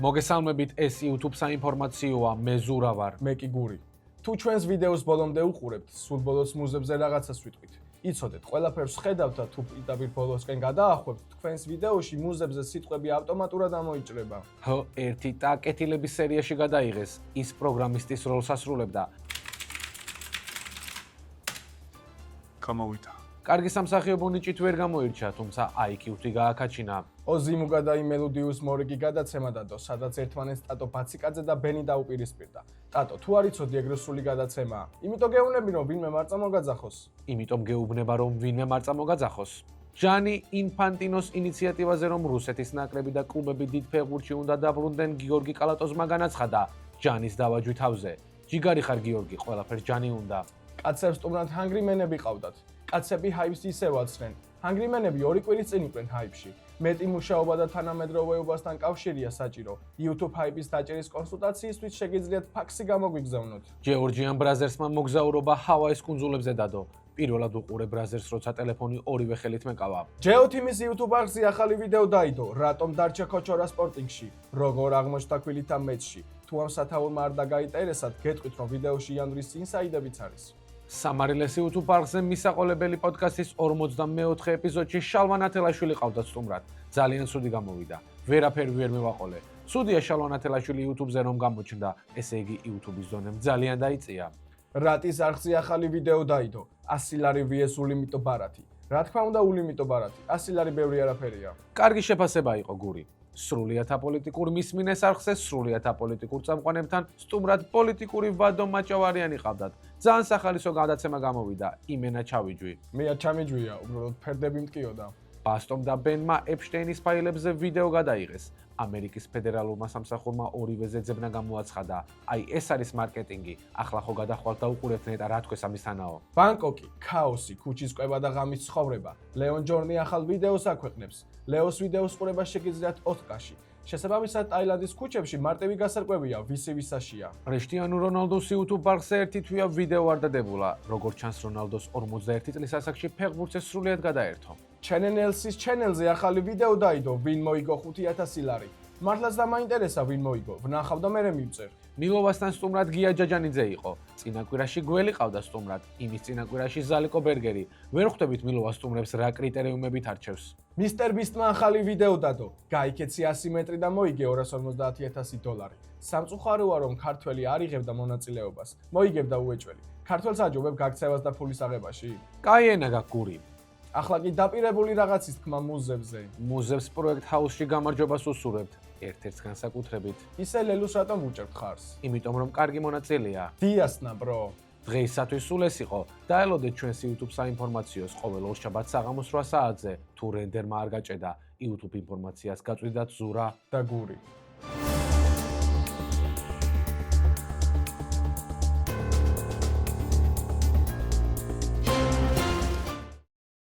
მოგესალმებით, ეს YouTube საინფორმაციოა, მე ზურა ვარ. მე კი გური. თუ ჩვენს ვიდეოს ბოლომდე უყურებთ, სულ ბოლოს მუზებზე რაღაცას ვიტყვით. იცოდეთ, ყველაფერს ხედავთ და თუ პირდაპირ ბოლოსკენ გადაახვევთ, თქვენს ვიდეოში მუზებზე სიტყვები ავტომატურად ამოიჭრება. ჰ, ერთი ტაკეტილების სერიაში გადაიღეს, ის პროგრამისტის როლს ასრულებდა. გამოვიდა. კარგი სამსახიობო ნიჭით ვერ გამოირჩა, თუმცა IQ-თი გააკაჩინა. ოზიმუგა და იმელოდიუს მორიგი გადაცემა დადო, სადაც ერთმანეთს ტატო ბაციკაძე და ბენი დაუპირისპირდა. ტატო, თუ არ იცოდი ეგრე სრული გადაცემაა, იმიტომ გეუბნები რომ ვინმე მარწა მოგაძახოს. იმიტომ გეუბნება რომ ვინმე მარწა მოგაძახოს. ჟანი ინფანტინოს ინიციატივაზე რომ რუსეთის ნაკრები და კლუბები დიდ ფეხბურთში უნდა დაბრუნდნენ, გიორგი კალატოზმა განაცხადა ჟანის დავაჯვი თავზე. ჯიგარი ხარ გიორგი, ყველაფერს ჟანი უნდა. კაცებს სტუმრად ჰანგრიმენები ყავდათ. კაცები ჰაიპს ისევ აცრენ. ჰანგრიმენები 2 კვირის წინ იყვნენ ჰაიპში. მეტი მუშაობა და თანამედროვეობასთან კავშირია საჭირო. YouTube ჰაიპის დაჭერის კონსულტაციისთვის შეგიძლიათ ფაქსი გამოგვიგზავნოთ. ჯეორჯიან ბრაზერსმა მოგზაურობა ჰავაის კუნძულებზე დადო. პირველად უყურე ბრაზერს, როცა ტელეფონი ორივე ხელით მეკავა. ჯეოთიმის YouTube არხზე ახალი ვიდეო დაიდო, რატომ დარჩა ქოჩორა სპორტინგში, როგორ აღმოჩნდა ქვილითა მეჩში. თუ ამ სათაურმა არ დაგაინტერესათ, გეტყვით რომ ვიდეოში იანვრის ინსაიდებიც არის. სამარილეს YouTube არხზე მისაყოლებელი პოდკასტის 44 ეპიზოდში შალვა ნათელაშვილი ყავდათ სტუმრად. ძალიან ცუდი გამოვიდა. ვერაფერი ვერ მივაყოლე. ცუდია შალვა ნათელაშვილი YouTube-ზე რომ გამოჩნდა, ესე იგი YouTube-ის ზონემ ძალიან დაიწია. რატის არხზე ახალი ვიდეო დაიდო, 100 ლარი vs ულიმიტო ბარათი. რა თქმა უნდა ულიმიტო ბარათი, 100 ლარი ბევრი არაფერია. კარგი შეფასება იყო გური. სრულიად აპოლიტიკურ მისმინეს არხზე სრულიად აპოლიტიკურ წამყვანებთან სტუმრად პოლიტიკური ვადო მაჭავარიანი ყავდათ. ძალიან სახალისო გადაცემა გამოვიდა, იმენა ჩავიჯვი. მეა ჩამიჯვია, უბრალოდ ფერდები მტკიოდა. ბასტომ და ბენმა ეპშტეინის ფაილებზე ვიდეო გადაიღეს. ამერიკის ფედერალურმა სამსახურმა ორივეზე ძებნა გამოაცხადა. აი ეს არის მარკეტინგი. ახლა ხო გადახვალთ და უყურებთ ნეტა რა თქვეს ამისთანაო. ბანკოკი, ქაოსი, ქუჩის კვება და ღამის ცხოვრება. ლეონ ჯორნი ახალ ვიდეოს აქვეყნებს. ლეოს ვიდეოს ყურება შეგიძლიათ 4K-ში. შესაბამისად, ტაილანდის ქუჩებში მარტივი გასარკვევია, ვისი ვისაშია. კრიშტიანო რონალდოს YouTube არხზე ერთი თვეა ვიდეო არ დადებულა. როგორც ჩანს, რონალდოს 41 წლის ასაკში ფეხბურთზე სრულიად გადაერთო. Channel-ს channel-ზე ახალი ვიდეო დაიდო, ვინ მოიგო 5000 ლარი. მართლაც დამაინტერესა ვინ მოიგო, ვნახავ და მერე მივწერ. მილოვასთან სტუმრად გია ჯაჯანიძე იყო. წინა კვირაში გველი ყავდა სტუმრად, იმის წინა კვირაში ზალიკო ბერგერი. ვერ ხვდებით მილოვას სტუმრებს რა კრიტერიუმებით არჩევს. Mr. Beast-მა ახალი ვიდეო დადო. გაიქეცი 100 მეტრი და მოიგე 250,000 დოლარი. სამწუხაროა რომ ქართველი არ იღებდა მონაწილეობას. მოიგებდა უეჭველი. ქართველს აჯობებ გაქცევას და ფულის აღებაში. კაი ენა გაგური. ახლა კი დაპირებული რაღაცის თქმა მუზებზე. მუზებს პროექტ ჰაუსში გამარჯვებას უსურვებთ. ერთ-ერთ განსაკუთრებით. ისე ლელუს რატომ უჭერთ ხარს? იმიტომ რომ კარგი მონაწილეა. დიასნა, bro. დღეისათვის სულ ეს იყო. დაელოდეთ ჩვენს YouTube საინფორმაციოს ყოველ ორშაბათს საღამოს 8 საათზე. თუ რენდერმა არ გაჭედა YouTube ინფორმაციას გაწვიდათ ზურა და გური.